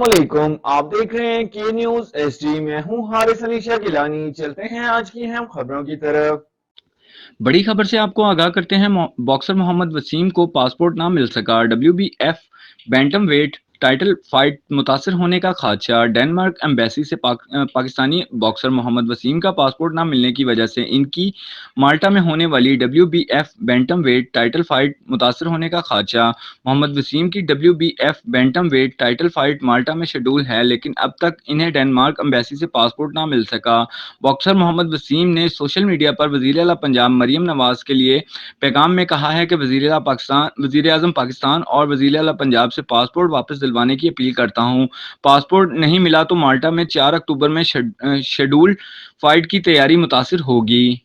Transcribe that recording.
अस्सलाम वालेकुम। आप देख रहे हैं के न्यूज एसडी। मैं हूं हारिस अली शाह गिलानी। चलते हैं आज की अहम खबरों की तरफ। बड़ी खबर से आपको आगाह करते हैं। बॉक्सर मोहम्मद वसीम को पासपोर्ट ना मिल सका। WBF bantam wait title fight मुतासर होने का खदशा। डेनमार्क एम्बेसी से पाकिस्तानी बॉक्सर मोहम्मद वसीम का पासपोर्ट ना मिलने की वजह से इनकी माल्टा में होने वाली WBF bantam wait title fight मुतासर होने का खदशा। मोहम्मद वसीम की WBF bantam wait title fight Malta में शेड्यूल है, लेकिन अब तक इन्हें डेनमार्क एम्बेसी से पासपोर्ट ना मिल सका। बॉक्सर मोहम्मद वसीम ने सोशल मीडिया पर वज़ीर आला पंजाब मरियम नवाज के लिए पैगाम में कहा है कि वज़ीर आज़म पाकिस्तान और वज़ीर आला पंजाब से पासपोर्ट वापस दिलवाने की अपील करता हूँ। पासपोर्ट नहीं मिला तो माल्टा में 4 अक्टूबर में शेड्यूल फाइट की तैयारी मुतासिर होगी।